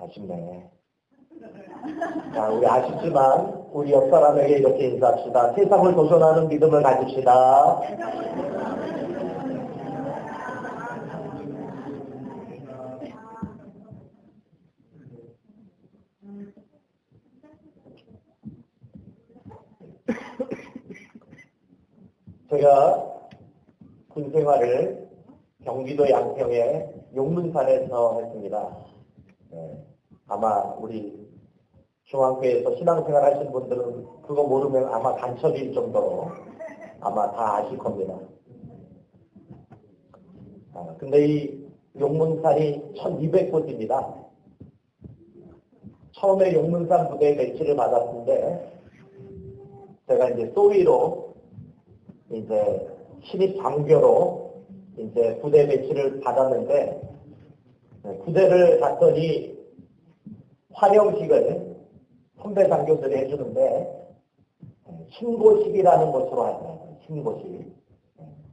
아쉽네. 자, 우리 아쉽지만 우리 옆 사람에게 이렇게 인사합시다. 세상을 도전하는 믿음을 가집시다. 제가 군 생활을 경기도 양평의 용문산에서 했습니다. 아마 우리 중앙교회에서 신앙생활 하신 분들은 그거 모르면 아마 간첩일 정도로 아마 다 아실 겁니다. 근데 이 용문산이 1200곳입니다. 처음에 용문산 부대에 배치를 받았는데 제가 이제 소위로 이제 신입 장교로 이제 부대 배치를 받았는데 부대를 갔더니 환영식을 선배 장교들이 해주는데 신고식이라는 것으로 하더라고요. 신고식.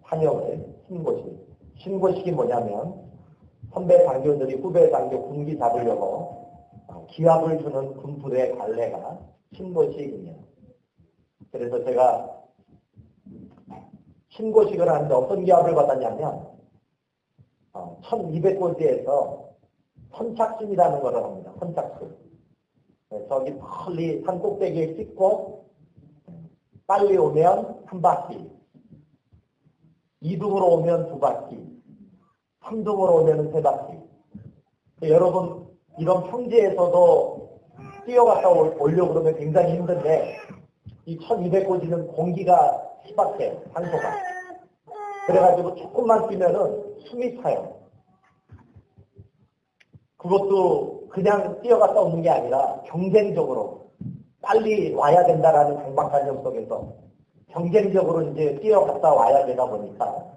환영을 신고식. 신고식이 뭐냐면 선배 장교들이 후배 장교 군기 잡으려고 기합을 주는 군부대의 관례가 신고식입니다. 그래서 제가 신고식을 하는데 어떤 기합을 받았냐면 1200골드에서 선착순이라는 것을 합니다. 선착순. 저기 멀리 산 꼭대기에 찍고 빨리 오면 한 바퀴, 2등으로 오면 2바퀴, 3등으로 오면 3바퀴. 여러분 이런 평지에서도 뛰어갔다 오려고 그러면 굉장히 힘든데 이 1200골드는 공기가 희박해요. 산소가. 그래가지고 조금만 뛰면은 숨이 차요. 그것도 그냥 뛰어갔다 오는 게 아니라 경쟁적으로 빨리 와야 된다라는 강박관념 속에서 경쟁적으로 이제 뛰어갔다 와야 되다 보니까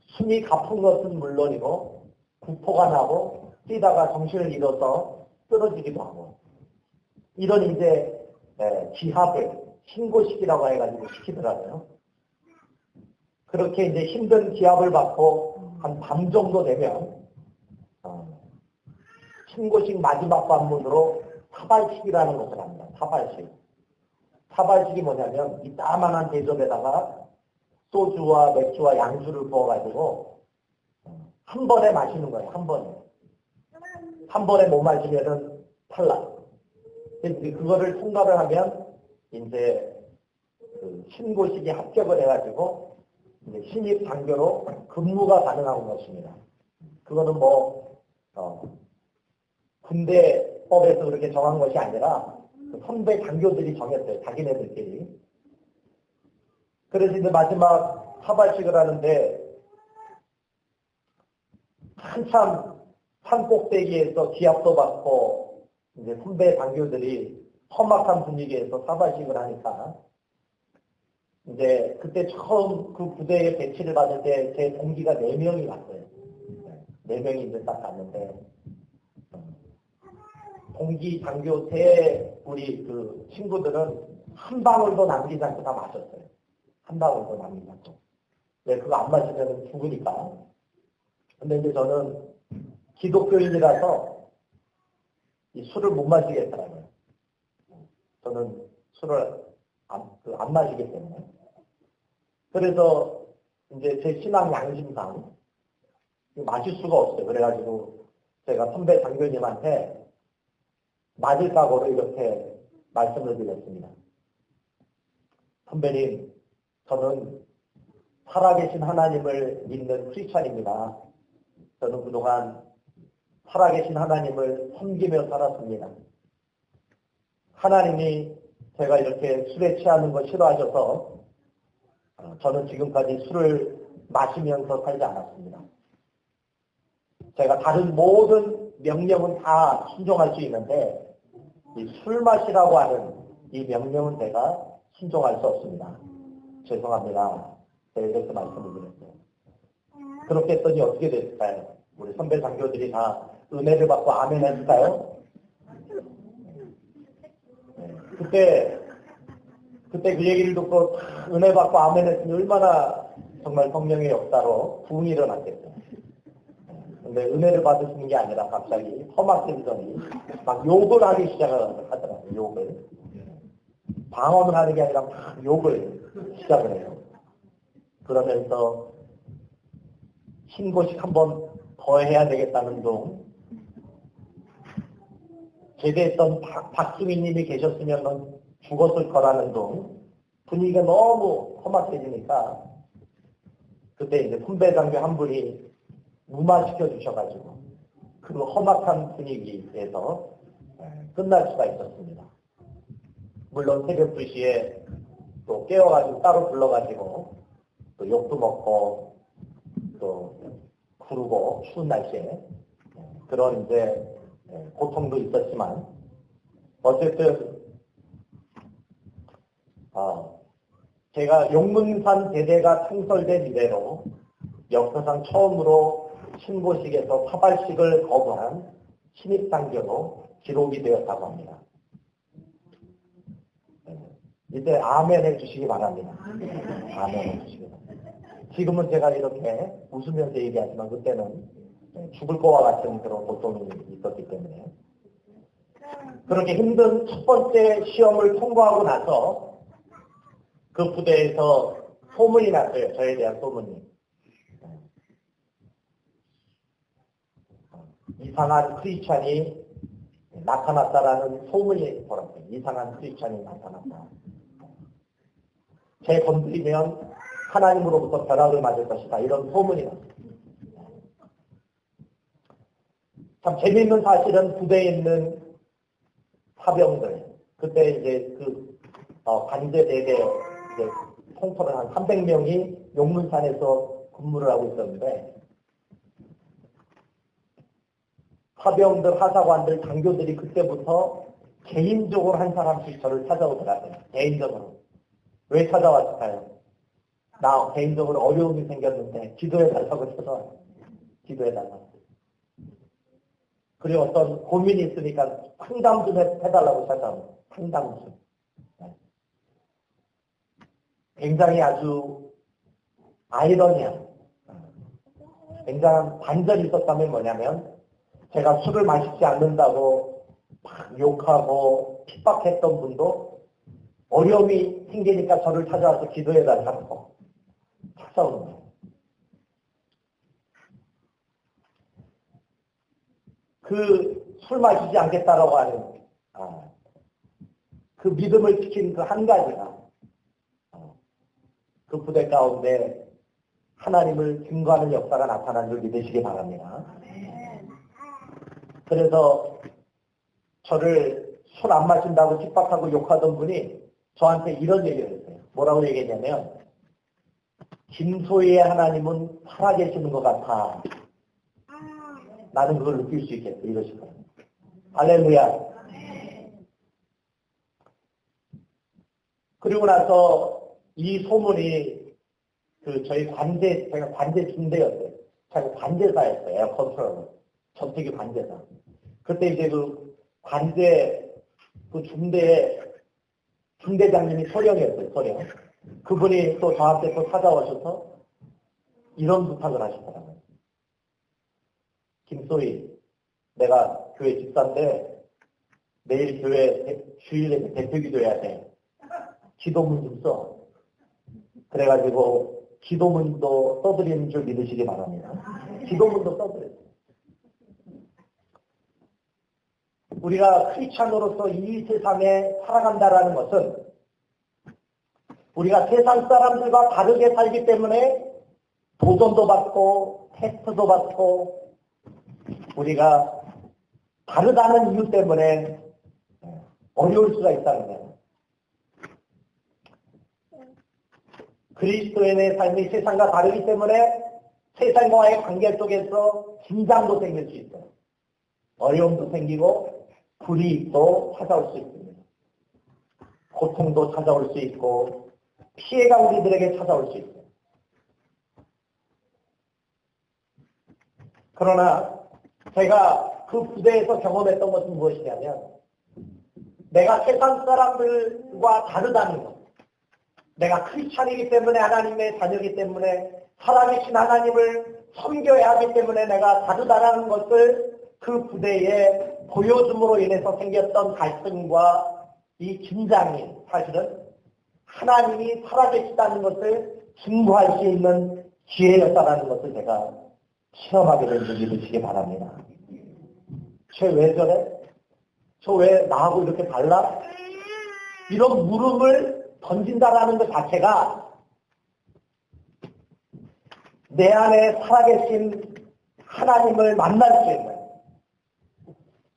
숨이 가쁜 것은 물론이고 구토가 나고 뛰다가 정신을 잃어서 쓰러지기도 하고 이런 이제 기합을 신고식이라고 해가지고 시키더라고요. 그렇게 이제 힘든 기합을 받고 한 밤 정도 되면 신고식 마지막 관문으로 타발식이라는 것을 합니다. 타발식. 타발식이 뭐냐면 이 따만한 대접에다가 소주와 맥주와 양주를 부어가지고 한 번에 마시는 거예요. 한 번에. 한 번에 못 마시면은 탈락. 그거를 통과를 하면 이제 그 신고식이 합격을 해가지고 이제 신입 장교로 근무가 가능한 것입니다. 그거는 군대법에서 그렇게 정한 것이 아니라 그 선배 장교들이 정했어요. 자기네들끼리. 그래서 이제 마지막 타발식을 하는데 한참 산 꼭대기에서 기합도 받고 이제 선배 장교들이 험악한 분위기에서 타발식을 하니까 이제 그때 처음 그 부대에 배치를 받을 때 제 동기가 4명이 갔어요. 4명이 이제 딱 갔는데 동기 장교 우리 그 친구들은 한 방울도 남기지 않고 다 마셨어요. 한 방울도 남기지 않고. 네, 그거 안 마시면 죽으니까. 근데 이제 저는 기독교인이라서 이 술을 못 마시겠더라고요. 저는 술을 안 마시기 때문에. 그래서 이제 제 신앙 양심상 마실 수가 없어요. 그래가지고 제가 선배 장교님한테 맞을 각오로 이렇게 말씀을 드렸습니다. 선배님, 저는 살아계신 하나님을 믿는 크리스찬입니다. 저는 그동안 살아계신 하나님을 섬기며 살았습니다. 하나님이 제가 이렇게 술에 취하는 거 싫어하셔서 저는 지금까지 술을 마시면서 살지 않았습니다. 제가 다른 모든 명령은 다 순종할 수 있는데 이 술 마시라고 하는 이 명령은 제가 순종할 수 없습니다. 죄송합니다. 제가 이렇게 말씀을 드렸어요. 그렇게 했더니 어떻게 됐을까요? 우리 선배 장교들이 다 은혜를 받고 아멘 했을까요? 그때 그 얘기를 듣고 은혜 받고 아멘 했으니 얼마나 정말 성령의 역사로 부흥이 일어났겠어요. 근데 은혜를 받으시는 게 아니라 갑자기 험악행전이 막 욕을 하기 시작하더라고요. 욕을. 방언을 하는 게 아니라 막 욕을 시작을 해요. 그러면서 신고식 한번 더 해야 되겠다는 둥. 제대했던 박수민님이 계셨으면 죽었을 거라는 둥. 분위기가 너무 험악해지니까 그때 이제 선배장교 한 분이 무마시켜 주셔가지고 그 험악한 분위기에서 끝날 수가 있었습니다. 물론 새벽 2시에 또 깨워가지고 따로 불러가지고 또 욕도 먹고 또 구르고 추운 날씨에 그런 이제 고통도 있었지만 어쨌든 제가 용문산 대대가 창설된 이래로 역사상 처음으로 신고식에서 사발식을 거부한 신입장교로 기록이 되었다고 합니다. 이제 아멘 해주시기 바랍니다. 아멘 해주시기 바랍니다. 지금은 제가 이렇게 웃으면서 얘기하지만 그때는 죽을 거와 같은 그런 고통이 있었기 때문에 그렇게 힘든 첫 번째 시험을 통과하고 나서 그 부대에서 소문이 났어요. 저에 대한 소문이. 이상한 크리스찬이 나타났다라는 소문이 돌았어요. 이상한 크리스찬이 나타났다. 제 건드리면 하나님으로부터 벼락을 맞을 것이다. 이런 소문이 났어요. 참 재미있는 사실은 부대에 있는 사병들, 그때 이제 관제대대 통틀어 한 300명이 용문산에서 근무를 하고 있었는데 사병들, 하사관들, 장교들이 그때부터 개인적으로 한 사람씩 저를 찾아오더라고요. 개인적으로. 왜 찾아왔을까요? 나 개인적으로 어려움이 생겼는데 기도해달라고 찾아왔어요. 기도해달라고. 그리고 어떤 고민이 있으니까 상담 좀 해달라고 찾아와요. 상담 좀. 굉장히 아주 아이러니한, 굉장한 반전이 있었다면 뭐냐면 제가 술을 마시지 않는다고 막 욕하고 핍박했던 분도 어려움이 생기니까 저를 찾아와서 기도해달라고 찾아오는 거예요. 그 술 마시지 않겠다라고 하는 그 믿음을 지킨 그 한 가지가 그 부대 가운데 하나님을 증거하는 역사가 나타난 줄 믿으시기 바랍니다. 그래서 저를 술 안 마신다고 핍박하고 욕하던 분이 저한테 이런 얘기를 했어요. 뭐라고 얘기했냐면 김소희의 하나님은 살아계시는 것 같아. 나는 그걸 느낄 수 있겠어. 이러실 거예요. 할렐루야. 그리고 나서 이 소문이 저희 제가 관제 중대였어요. 제가 관제사였어요. 에어 컨트롤. 전투기 관제사. 그때 이제 그 중대의 중대장님이 소령이었어요. 소령. 그분이 또 저한테 또 찾아오셔서 이런 부탁을 하시더라고요. 김소희, 내가 교회 집사인데 내일 교회 주일에 대표기도 해야 돼. 기도문 좀 써. 그래가지고 기도문도 써드리는 줄 믿으시기 바랍니다. 기도문도 써드려요. 우리가 크리스찬으로서 이 세상에 살아간다라는 것은 우리가 세상 사람들과 다르게 살기 때문에 도전도 받고 테스트도 받고 우리가 다르다는 이유 때문에 어려울 수가 있다는 거예요. 그리스도인의 삶이 세상과 다르기 때문에 세상과의 관계 속에서 긴장도 생길 수 있어요. 어려움도 생기고 불이익도 찾아올 수 있습니다. 고통도 찾아올 수 있고 피해가 우리들에게 찾아올 수 있어요. 그러나 제가 그 부대에서 경험했던 것은 무엇이냐면 내가 세상 사람들과 다르다는 것. 내가 크리스찬이기 때문에 하나님의 자녀이기 때문에 살아계신 하나님을 섬겨야 하기 때문에 내가 다르다라는 것을 그 부대에 보여줌으로 인해서 생겼던 갈등과 이 긴장이 사실은 하나님이 살아계시다는 것을 증거할 수 있는 기회였다라는 것을 제가 체험하게 된 줄을 믿으시기 바랍니다. 쟤 왜 저래? 저 왜 나하고 이렇게 달라? 이런 물음을 던진다라는 것 자체가 내 안에 살아계신 하나님을 만날 수 있는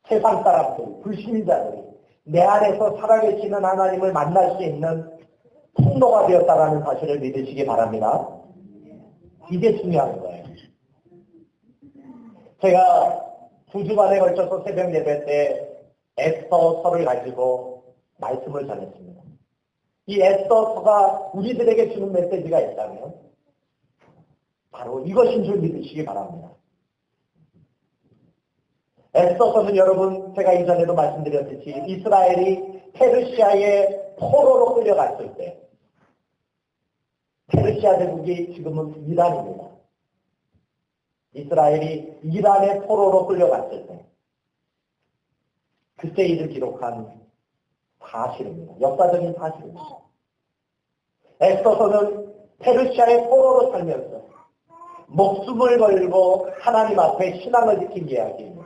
세상 사람들, 불신자들이 내 안에서 살아계시는 하나님을 만날 수 있는 통로가 되었다라는 사실을 믿으시기 바랍니다. 이게 중요한 거예요. 제가 2주간에 걸쳐서 새벽 예배 때 에스더서를 가지고 말씀을 전했습니다. 이 에스더서가 우리들에게 주는 메시지가 있다면 바로 이것인 줄 믿으시기 바랍니다. 에스더서는 여러분 제가 이전에도 말씀드렸듯이 이스라엘이 페르시아의 포로로 끌려갔을 때 페르시아 제국이 지금은 이란입니다. 이스라엘이 이란의 포로로 끌려갔을 때 그때 일을 기록한 사실입니다. 역사적인 사실입니다. 에스더서는 페르시아의 포로로 살면서 목숨을 걸고 하나님 앞에 신앙을 지킨 이야기입니다.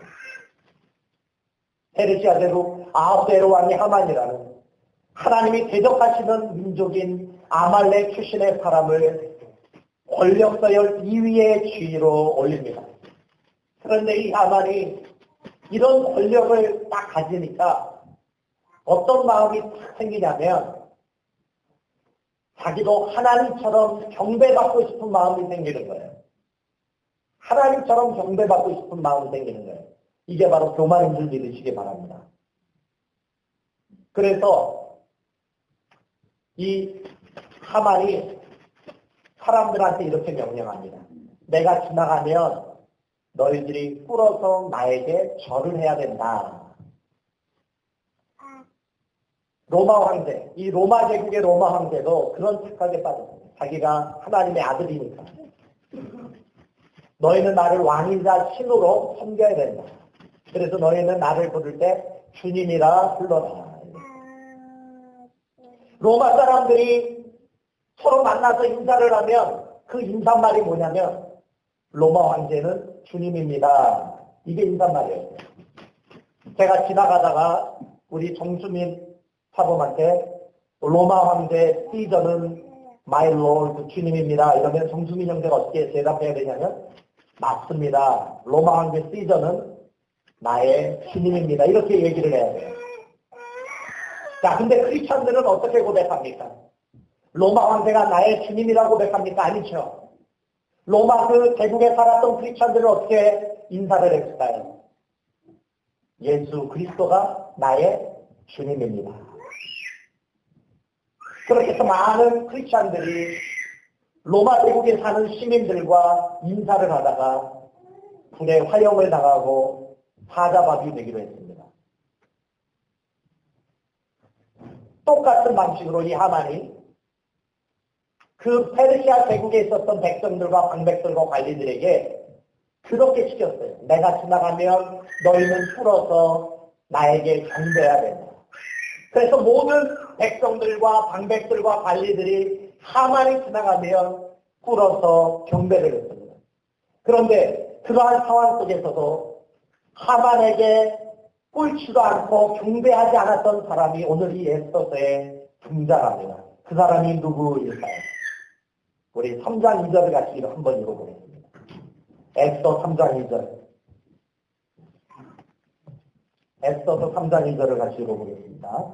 페르시아 제국 아하수에로 왕이 하만이라는 하나님이 대적하시는 민족인 아말렉 출신의 사람을 권력서열 2위의 지위로 올립니다. 그런데 이 하만이 이런 권력을 딱 가지니까 어떤 마음이 딱 생기냐면 자기도 하나님처럼 경배받고 싶은 마음이 생기는 거예요. 하나님처럼 경배받고 싶은 마음이 생기는 거예요. 이게 바로 교만인 줄 믿으시기 바랍니다. 그래서 이 하만이 사람들한테 이렇게 명령합니다. 내가 지나가면 너희들이 꿇어서 나에게 절을 해야 된다. 로마 황제, 이 로마 제국의 로마 황제도 그런 착각에 빠졌습니다. 자기가 하나님의 아들이니까. 너희는 나를 왕이자 신으로 섬겨야 된다. 그래서 너희는 나를 부를 때 주님이라 불러라. 로마 사람들이 서로 만나서 인사를 하면 그 인사말이 뭐냐면 로마 황제는 주님입니다. 이게 인사말이에요. 제가 지나가다가 우리 정수민 사범한테 로마 황제 시저는 마이 롤드 주님입니다. 이러면 정수민 형제가 어떻게 대답해야 되냐면 맞습니다. 로마 황제 시저는 나의 주님입니다. 이렇게 얘기를 해야 돼요. 자, 근데 크리스천들은 어떻게 고백합니까? 로마 황제가 나의 주님이라고 고백합니까? 아니죠. 로마 그 제국에 살았던 크리스천들은 어떻게 인사를 했을까요? 예수 그리스도가 나의 주님입니다. 그렇게 해서 많은 크리스천들이 로마 제국에 사는 시민들과 인사를 하다가 불에 화형을 당하고 사자밥이 되기로 했습니다. 똑같은 방식으로 이 하만이 그 페르시아 제국에 있었던 백성들과 방백들과 관리들에게 그렇게 시켰어요. 내가 지나가면 너희는 풀어서 나에게 경배해야 된다. 그래서 모든 백성들과 방백들과 관리들이 하만이 지나가면 꿇어서 경배를 했습니다. 그런데 그러한 상황 속에서도 하만에게 꿇지도 않고 경배하지 않았던 사람이 오늘 이 에스더서에 등장합니다. 그 사람이 누구일까요? 우리 3장 2절을 같이 한번 읽어보겠습니다. 에스더 3장 2절. 에스더서 3장 2절을 같이 읽어보겠습니다.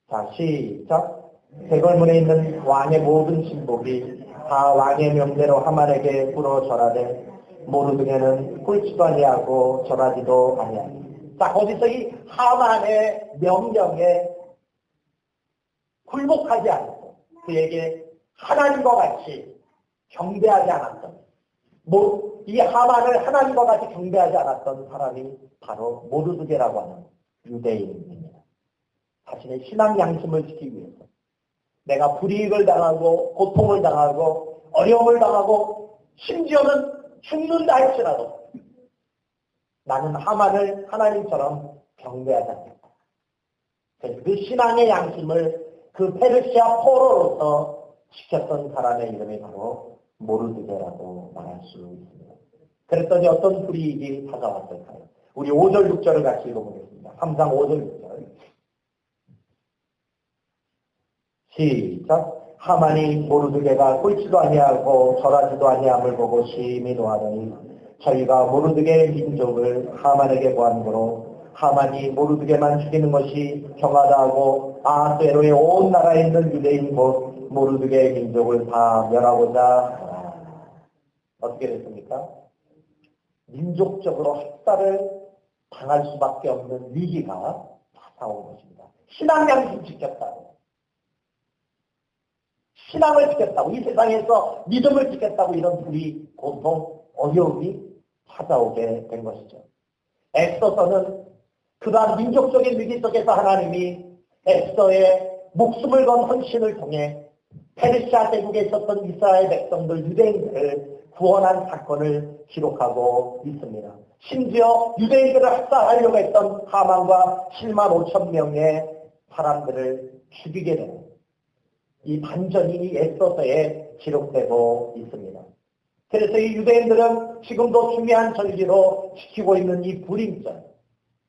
자, 시작. 대궐문에 있는 왕의 모든 신복이 다 왕의 명대로 하만에게 꿇어 절하되 모르드게는 꿇지도 아니하고 절하지도 아니하니. 자, 거기서 이 하만의 명령에 굴복하지 않고 그에게 하나님과 같이 경배하지 않았던, 이 하만을 하나님과 같이 경배하지 않았던 사람이 바로 모르드게라고 하는 유대인입니다. 자신의 신앙 양심을 지키기 위해서 내가 불이익을 당하고 고통을 당하고 어려움을 당하고 심지어는 죽는다 할지라도 나는 하만을 하나님처럼 경배하지 않겠다. 그 신앙의 양심을 그 페르시아 포로로서 지켰던 사람의 이름이 바로 모르드게라고 말할 수 있습니다. 그랬더니 어떤 불이익이 찾아왔을까요? 우리 5절 6절을 같이 읽어보겠습니다. 3장 5절 6절 시작. 하만이 모르드게가 꼴지도 아니하고 절하지도 아니함을 보고 심히 노하더니 저희가 모르드게의 민족을 하만에게 보았으므로 하만이 모르드게만 죽이는 것이 경하다 하고 아하수에로의 온 나라에 있는 유대인 곧 모르드게의 민족을 다 멸하고자 어떻게 됐습니까? 민족적으로 학살을 당할 수밖에 없는 위기가 찾아온 것입니다. 신앙 양심 지켰다고. 신앙을 지켰다고. 이 세상에서 믿음을 지켰다고 이런 불이, 고통, 어려움이 찾아오게 된 것이죠. 엑소서는 그러한 민족적인 위기 속에서 하나님이 엑소의 목숨을 건 헌신을 통해 페르시아 제국에 있었던 이스라엘 백성들, 유대인들을 구원한 사건을 기록하고 있습니다. 심지어 유대인들을 학살하려고 했던 하만과 7만 5천 명의 사람들을 죽이게 되는 이 반전이 이 엑소서에 기록되고 있습니다. 그래서 이 유대인들은 지금도 중요한 절기로 지키고 있는 이 불임절,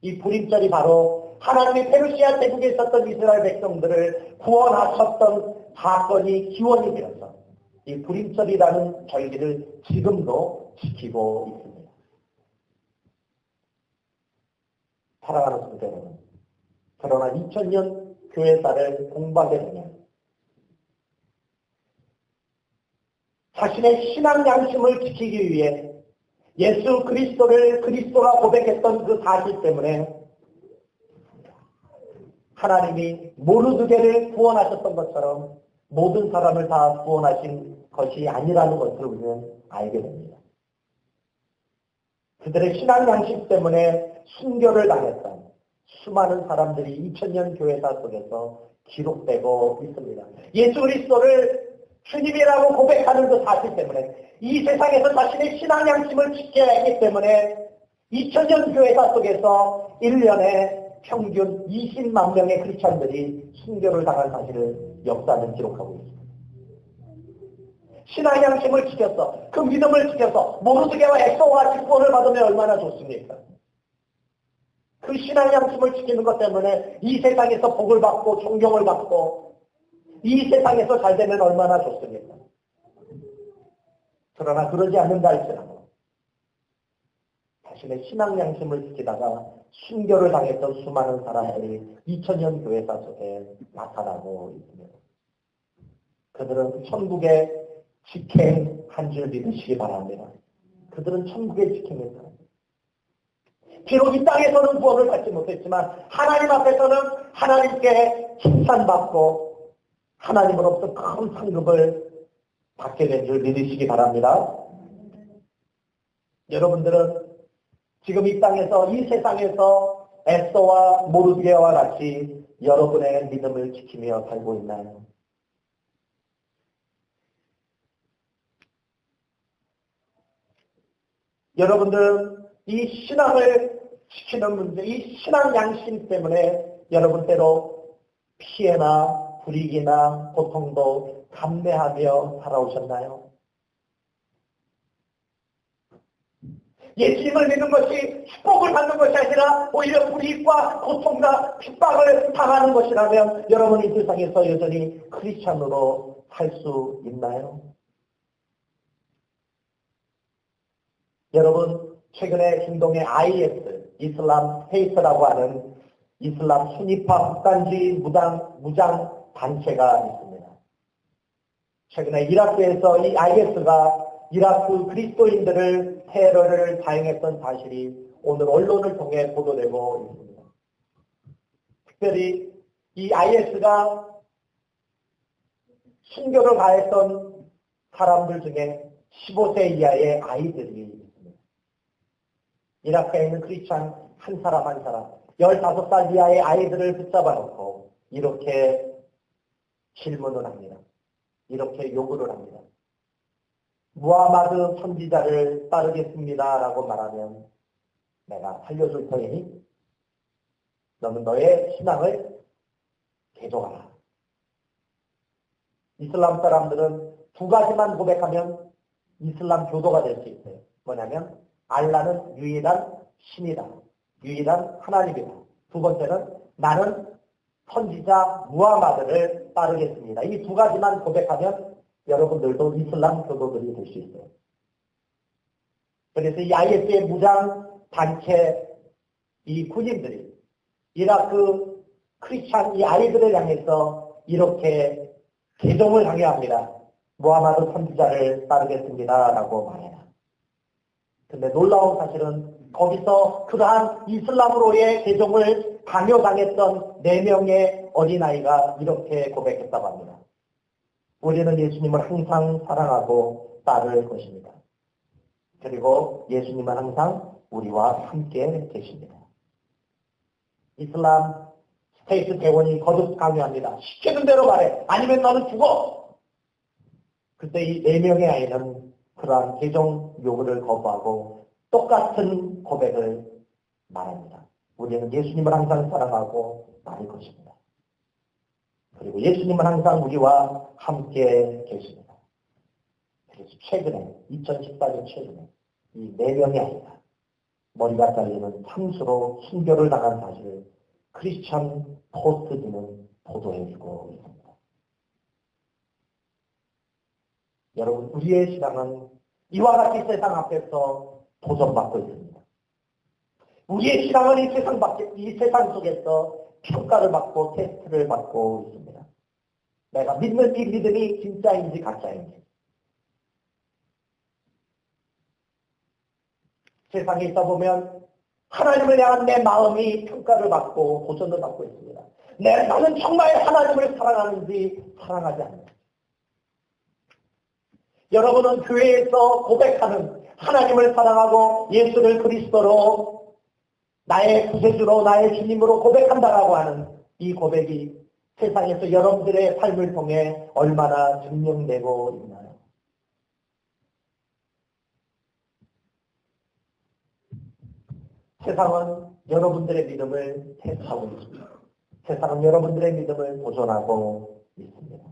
이 불임절이 바로 하나님이 페르시아 제국에 있었던 이스라엘 백성들을 구원하셨던 사건이 기원이 되어서 이 불임절이라는 절기를 지금도 지키고 있습니다. 사랑하는 성도 여러분, 그러나 2000년 교회사를 공부하게 되면 자신의 신앙 양심을 지키기 위해 예수 그리스도를 그리스도라 고백했던 그 사실 때문에 하나님이 모르드게를 구원하셨던 것처럼 모든 사람을 다 구원하신 것이 아니라는 것을 우리는 알게 됩니다. 그들의 신앙 양심 때문에 순교를 당했던 수많은 사람들이 2000년 교회사 속에서 기록되고 있습니다. 예수 그리스도를 주님이라고 고백하는 그 사실 때문에 이 세상에서 자신의 신앙 양심을 지켜야 했기 때문에 2000년 교회사 속에서 1년에 평균 20만 명의 크리스찬들이 순교를 당한 사실을 역사는 기록하고 있습니다. 신앙 양심을 지켜서 그 믿음을 지켜서 모르드게와 엑소와 직권을 받으면 얼마나 좋습니까? 그 신앙 양심을 지키는 것 때문에 이 세상에서 복을 받고 존경을 받고 이 세상에서 잘 되면 얼마나 좋습니까? 그러나 그러지 않는다 할지라도 자신의 신앙 양심을 지키다가 순교를 당했던 수많은 사람들이 2000년 교회사 속에 나타나고 있습니다. 그들은 천국의 직행한 줄 믿으시기 바랍니다. 그들은 천국의 직행입니다. 비록 이 땅에서는 구원을 받지 못했지만 하나님 앞에서는 하나님께 칭찬받고 하나님으로부터 큰 상급을 받게 된 줄 믿으시기 바랍니다. 여러분들은 지금 이 땅에서, 이 세상에서 엑소와 모르드게와 같이 여러분의 믿음을 지키며 살고 있나요? 여러분들은 이 신앙을 지키는 문제, 이 신앙 양심 때문에 여러분 때로 피해나 불이익이나 고통도 감내하며 살아오셨나요? 예수님을 믿는 것이 축복을 받는 것이 아니라 오히려 불이익과 고통과 핍박을 당하는 것이라면 여러분 이 세상에서 여전히 크리스찬으로 살 수 있나요? 여러분 최근에 중동의 IS, 이슬람 스테이트라고 하는 이슬람 순위파 극단주의 무장 단체가 있습니다. 최근에 이라크에서 이 IS가 이라크 그리스도인들을 테러를 자행했던 사실이 오늘 언론을 통해 보도되고 있습니다. 특별히 이 IS가 순교를 가했던 사람들 중에 15세 이하의 아이들이 있습니다. 이라크에 있는 크리스찬 한 사람 한 사람 15살 이하의 아이들을 붙잡아 놓고 이렇게 질문을 합니다. 이렇게 요구를 합니다. 무하마드 선지자를 따르겠습니다라고 말하면 내가 살려줄 터이니 너는 너의 신앙을 계속하라. 이슬람 사람들은 두 가지만 고백하면 이슬람 교도가 될 수 있어요. 뭐냐면 알라는 유일한 신이다. 유일한 하나님이다. 두 번째는 나는 선지자 무하마드를 따르겠습니다. 이 두 가지만 고백하면 여러분들도 이슬람 교도들이 될 수 있어요. 그래서 이 IS의 무장 단체 이 군인들이 이라크 크리스찬 이 아이들을 향해서 이렇게 개종을 강요합니다. 무하마드 선지자를 따르겠습니다. 라고 말해요. 근데 놀라운 사실은 거기서 그러한 이슬람으로의 개종을 강요당했던 4명의 어린아이가 이렇게 고백했다고 합니다. 우리는 예수님을 항상 사랑하고 따를 것입니다. 그리고 예수님은 항상 우리와 함께 계십니다. 이슬람 스테이트 대원이 거듭 강요합니다. 시키는 대로 말해. 아니면 너는 죽어. 그때 이 4명의 아이는 그러한 개종 요구를 거부하고 똑같은 고백을 말합니다. 우리는 예수님을 항상 사랑하고 따를 것입니다. 그리고 예수님은 항상 우리와 함께 계십니다. 그래서 최근에 2014년 최근에 이 4명의 아이가 머리가 잘리는 참수로 순교를 당한 사실을 크리스천 포스트지는 보도해주고 있습니다. 여러분, 우리의 신앙은 이와 같이 세상 앞에서 도전받고 있습니다. 우리의 신앙은 이 세상 속에서 평가를 받고 테스트를 받고 있습니다. 내가 믿는 이 믿음이 진짜인지 가짜인지. 세상에 있어 보면 하나님을 향한 내 마음이 평가를 받고 도전을 받고 있습니다. 나는 정말 하나님을 사랑하는지 사랑하지 않는지. 여러분은 교회에서 고백하는 하나님을 사랑하고 예수를 그리스도로 나의 구세주로 나의 주님으로 고백한다라고 하는 이 고백이 세상에서 여러분들의 삶을 통해 얼마나 증명되고 있나요? 세상은 여러분들의 믿음을 테스트하고 있습니다. 세상은 여러분들의 믿음을 도전하고 있습니다.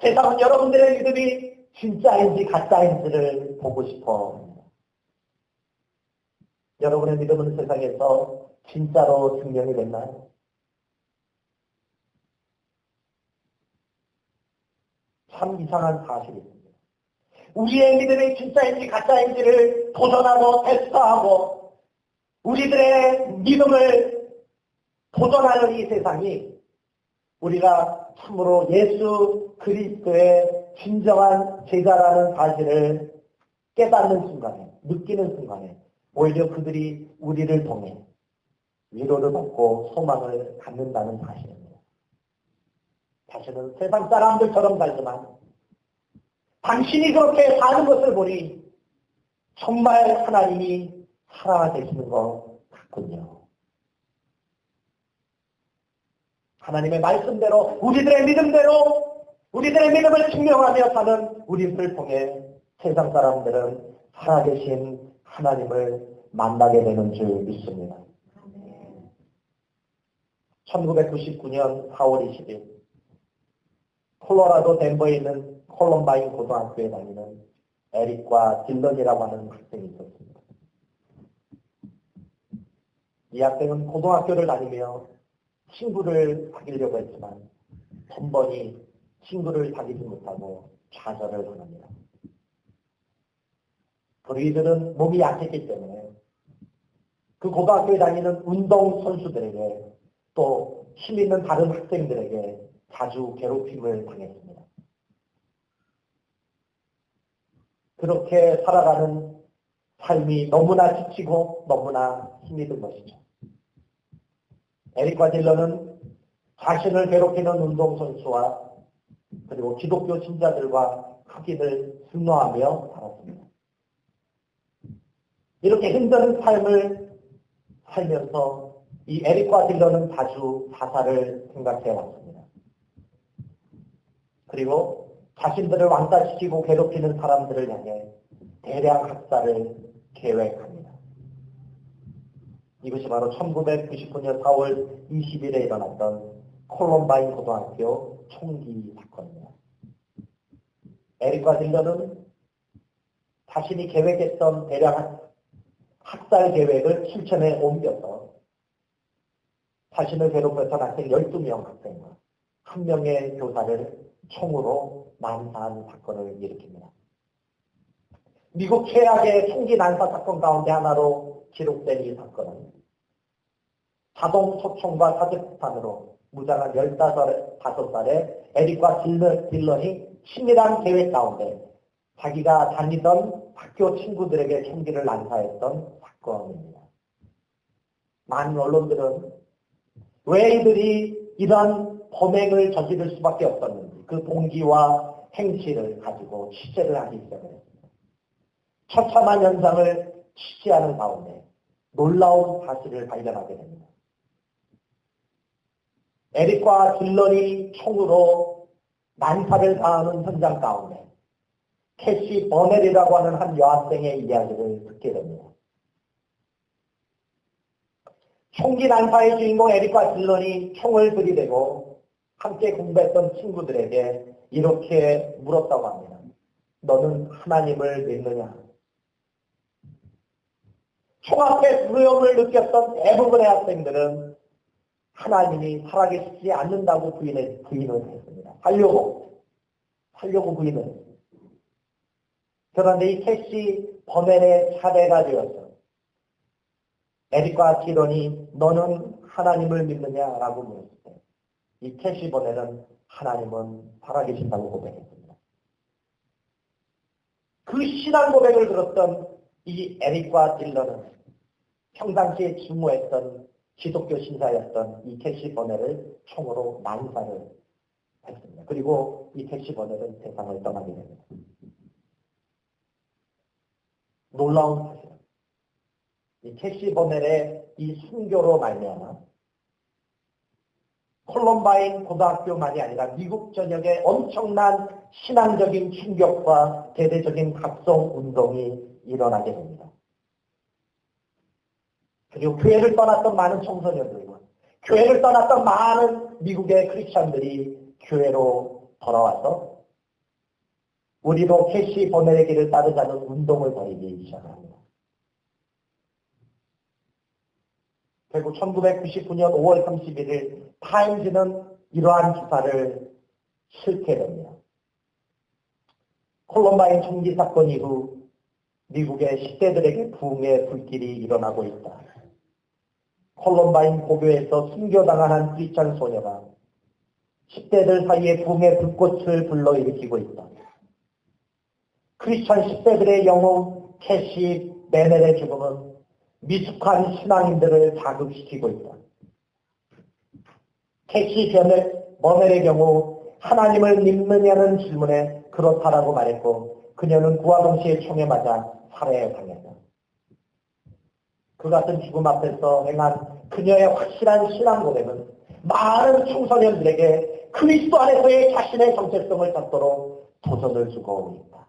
세상은 여러분들의 믿음이 진짜인지 가짜인지를 보고 싶어 합니다. 여러분의 믿음은 세상에서 진짜로 증명이 됐나요? 참 이상한 사실이 있습니다. 우리의 믿음이 진짜인지 가짜인지를 도전하고 테스트하고 우리들의 믿음을 도전하는 이 세상이 우리가 참으로 예수 그리스도의 진정한 제자라는 사실을 깨닫는 순간에, 느끼는 순간에 오히려 그들이 우리를 통해 위로를 받고 소망을 갖는다는 사실입니다. 사실은 세상 사람들처럼 살지만 당신이 그렇게 사는 것을 보니 정말 하나님이 살아계시는 것 같군요. 하나님의 말씀대로 우리들의 믿음대로 우리들의 믿음을 증명하며 사는 우리들을 통해 세상 사람들은 살아계신 하나님을 만나게 되는 줄 믿습니다. 1999년 4월 20일 콜로라도 덴버에 있는 콜럼바인 고등학교에 다니는 에릭과 딜런이라고 하는 학생이 있었습니다. 이 학생은 고등학교를 다니며 친구를 사귀려고 했지만 번번이 친구를 사귀지 못하고 좌절을 당합니다. 그리고 이들은 몸이 약했기 때문에 그 고등학교에 다니는 운동선수들에게 또 힘 있는 다른 학생들에게 자주 괴롭힘을 당했습니다. 그렇게 살아가는 삶이 너무나 지치고 너무나 힘이 든 것이죠. 에릭과 딜런은 자신을 괴롭히는 운동선수와 그리고 기독교 신자들과 흑인을 승노하며 살았습니다. 이렇게 힘든 삶을 살면서 이 에릭과 딜런은 자주 자살을 생각해 왔습니다. 그리고 자신들을 왕따시키고 괴롭히는 사람들을 향해 대량 학살을 계획합니다. 이것이 바로 1999년 4월 20일에 일어났던 콜럼바인 고등학교 총기 사건입니다. 에릭과 딜런은 자신이 계획했던 대량 학살 계획을 실천에 옮겨서 자신을 괴롭혔던 학생 12명 학생과 한 명의 교사를 총으로 난사한 사건을 일으킵니다. 미국 최악의 총기 난사 사건 가운데 하나로 기록된 이 사건은 자동 소총과 사격탄으로 무장한 15살의 에릭과 딜런이 치밀한 계획 가운데 자기가 다니던 학교 친구들에게 총기를 난사했던 사건입니다. 많은 언론들은 왜 이들이 이러한 범행을 저지를 수밖에 없었는지 그 동기와 행치를 가지고 취재를 하기 시작했습니다. 처참한 현상을 취재하는 가운데 놀라운 사실을 발견하게 됩니다. 에릭과 딜런이 총으로 난사를 당하는 현장 가운데 캐시 버넬이라고 하는 한 여학생의 이야기를 듣게 됩니다. 총기 난사의 주인공 에릭과 딜런이 총을 들이대고 함께 공부했던 친구들에게 이렇게 물었다고 합니다. 너는 하나님을 믿느냐? 총 앞에 두려움을 느꼈던 대부분의 학생들은 하나님이 살아계시지 않는다고 부인을 했습니다. 하려고 부인을 했습니다. 그런데 이 캐시 버넬의 차례가 되었어. 에릭과 딜런이 너는 하나님을 믿느냐라고 물었을 때 이 캐시 버넬은 하나님은 살아계신다고 고백했습니다. 그 신앙 고백을 들었던 이 에릭과 딜런은 평상시에 증오했던 기독교 신사였던 이 캐시 버넬을 총으로 난사를 했습니다. 그리고 이 캐시 버넬은 세상을 떠나게 됩니다. 놀라운 사실. 이 캐시 버넬의 이 순교로 말미암아 콜럼바인 고등학교만이 아니라 미국 전역에 엄청난 신앙적인 충격과 대대적인 각성 운동이 일어나게 됩니다. 그리고 교회를 떠났던 많은 청소년들과 교회를 떠났던 많은 미국의 크리스천들이 교회로 돌아와서 우리도 캐시 버넬의 길을 따르자는 운동을 벌이기 시작합니다. 결국 1999년 5월 31일 타임즈는 이러한 기사를 실게 됩니다. 콜럼바인 총기 사건 이후 미국의 10대들에게 부흥의 불길이 일어나고 있다. 콜럼바인 고교에서 순교당한 한 크리스천 소녀가 10대들 사이에 부흥의 불꽃을 불러일으키고 있다. 크리스천 10대들의 영웅 캐시 베넬의 죽음은 미숙한 신앙인들을 자극시키고 있다. 캐시 버넬의 경우 하나님을 믿느냐는 질문에 그렇다라고 말했고 그녀는 그와 동시에 총에 맞아 살해당했다. 그 같은 죽음 앞에서 행한 그녀의 확실한 신앙 고백은 많은 청소년들에게 그리스도 안에서의 자신의 정체성을 찾도록 도전을 주고 있다.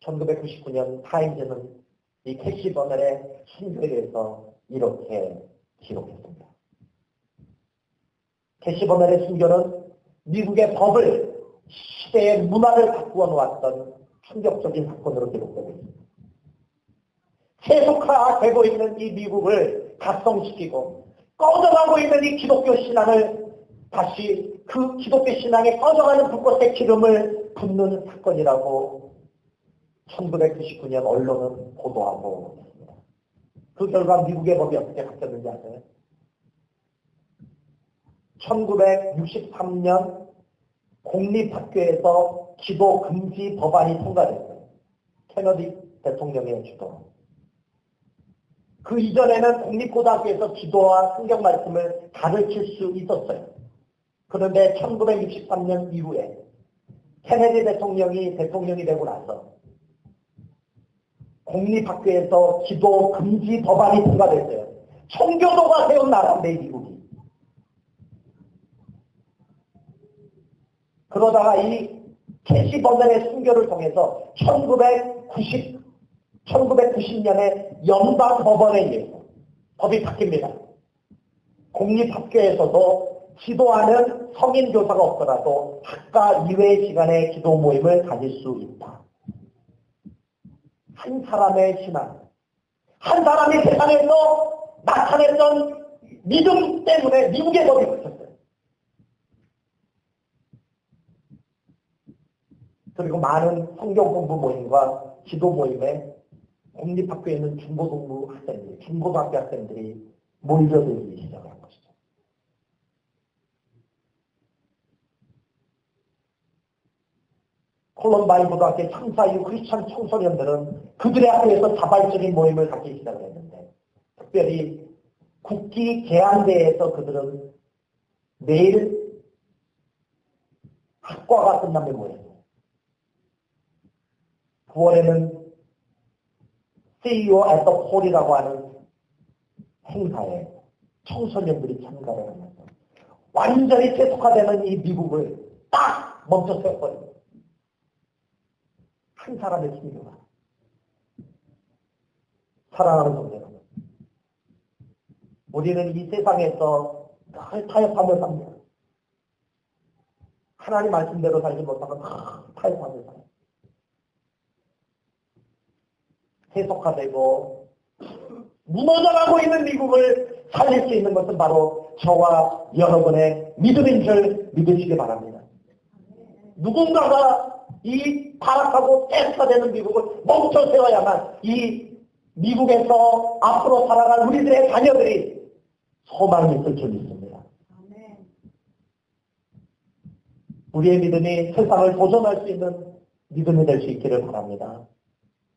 1999년 타임즈는 이 캐시 버넬의 순교에 대해서 이렇게 기록했습니다. 캐시 버넬의 순교는 미국의 법을 시대의 문화를 바꾸어 놓았던 충격적인 사건으로 기록되고 있습니다. 세속화되고 있는 이 미국을 각성시키고 꺼져가고 있는 이 기독교 신앙을 다시 그 기독교 신앙에 꺼져가는 불꽃의 기름을 붓는 사건이라고 1999년 언론은 보도하고 있습니다. 그 결과 미국의 법이 어떻게 바뀌었는지 아세요? 1963년 공립학교에서 기도 금지 법안이 통과됐어요. 케너디 대통령의 주도로. 그 이전에는 공립고등학교에서 기도와 성경 말씀을 가르칠 수 있었어요. 그런데 1963년 이후에 케네디 대통령이 되고 나서 공립학교에서 기도 금지 법안이 통과됐어요. 청교도가 세운 나라인데 미국이. 그러다가 이 캐시 버널의 순교를 통해서 1990년에 연방법원에 의해서 법이 바뀝니다. 공립학교에서도 기도하는 성인 교사가 없더라도 학과 이외의 시간에 기도 모임을 가질 수 있다. 한 사람의 신앙, 한 사람이 세상에서 나타냈던 믿음 때문에 미국의 법이 바뀌었어요. 그리고 많은 성경 공부 모임과 기도 모임에 공립학교에 있는 중고등부 학생들이, 중고등학교 학생들이 몰려들기 시작한 것이죠. 콜럼바인 고등학교 창사 이후 크리스찬 청소년들은 그들의 학교에서 자발적인 모임을 갖기 시작을 했는데, 특별히 국기 개항대에서 그들은 매일 학과가 끝나면 모였어요. 9월에는 See You at the Hall이라고 하는 행사에 청소년들이 참가를 하면서 완전히 세속화되는 이 미국을 딱 멈춰 세웠거든요. 한 사람의 힘이구나. 사랑하는 성도 여러분, 우리는 이 세상에서 늘 타협하며 삽니다. 하나님 말씀대로 살지 못하면 타협하며 살아요. 세속화되고 무너져가고 있는 미국을 살릴 수 있는 것은 바로 저와 여러분의 믿음인 줄 믿으시기 바랍니다. 누군가가 이 타락하고 세속화되는 미국을 멈춰 세워야만 이 미국에서 앞으로 살아갈 우리들의 자녀들이 소망이 있을 줄 믿습니다. 우리의 믿음이 세상을 도전할 수 있는 믿음이 될 수 있기를 바랍니다.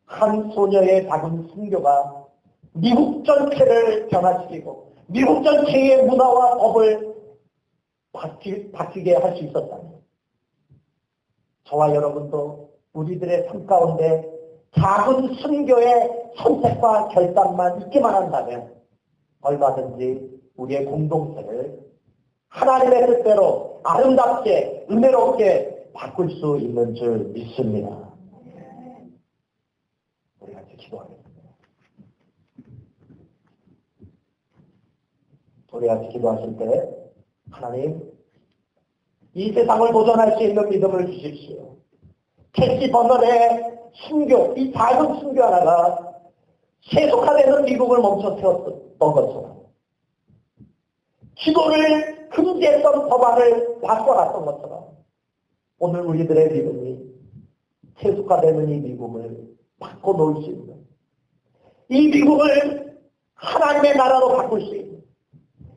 한 소녀의 작은 순교가 미국 전체를 변화시키고 미국 전체의 문화와 법을 바뀌게 할 수 있었다면, 저와 여러분도 우리들의 삶 가운데 작은 순교의 선택과 결단만 있기만 한다면 얼마든지 우리의 공동체를 하나님의 뜻대로 아름답게 은혜롭게 바꿀 수 있는 줄 믿습니다. 우리 같이 기도하겠습니다. 우리 같이 기도하실 때 하나님, 이 세상을 도전할 수 있는 믿음을 주십시오. 캐시 버널의 순교, 이 작은 순교 하나가 세속화되는 미국을 멈춰 세웠던 것처럼, 기도를 금지했던 법안을 바꿔놨던 것처럼, 오늘 우리들의 믿음이 세속화되는 이 미국을 바꿔놓을 수 있는, 이 미국을 하나님의 나라로 바꿀 수 있는,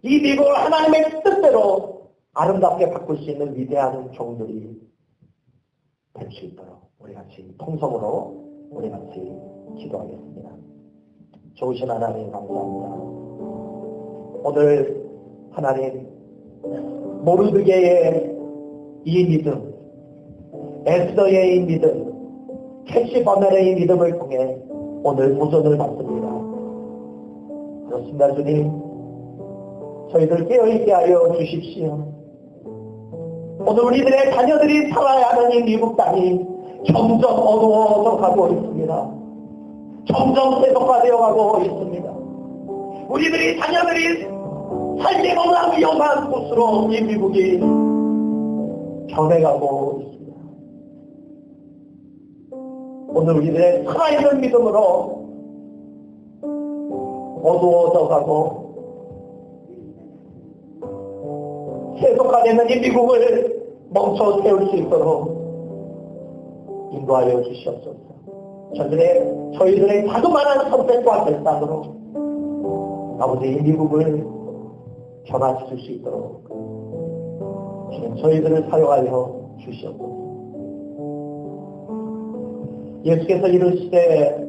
이 미국을 하나님의 뜻대로 아름답게 바꿀 수 있는 위대한 종들이 될 수 있도록 우리 같이 통성으로 우리 같이 기도하겠습니다. 좋으신 하나님 감사합니다. 오늘 하나님, 모르드게의 이 믿음, 에스더의 이 믿음, 캐시 버넬의 이 믿음을 통해 오늘 도전을 받습니다. 그렇습니다. 주님, 저희들 깨어있게 하여 주십시오. 오늘 우리들의 자녀들이 살아야 하는 이 미국 땅이 점점 어두워져 가고 있습니다. 점점 세속화되어 가고 있습니다. 우리들이 자녀들이 살기 너무나 위험한 곳으로 이 미국이 변해가고 있습니다. 오늘 우리들의 살아있는 믿음으로 어두워져 가고 세속화되는 이 미국을 멈춰 세울 수 있도록 인도하여 주시옵소서. 저희들의 자그마한 선택과 결단으로 아버지 이 미국을 변화시킬 수 있도록 주님 저희들을 사용하여 주시옵소서. 예수께서 이르시되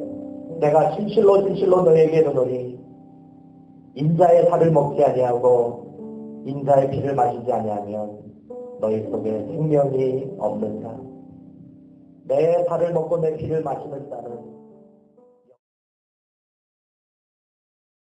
내가 진실로 진실로 너에게 이르노니 인자의 살을 먹지 아니하고 인자의 피를 마시지 아니하면 너희 속에 생명이 없는가. 내 살을 먹고 내 피를 마시는 자는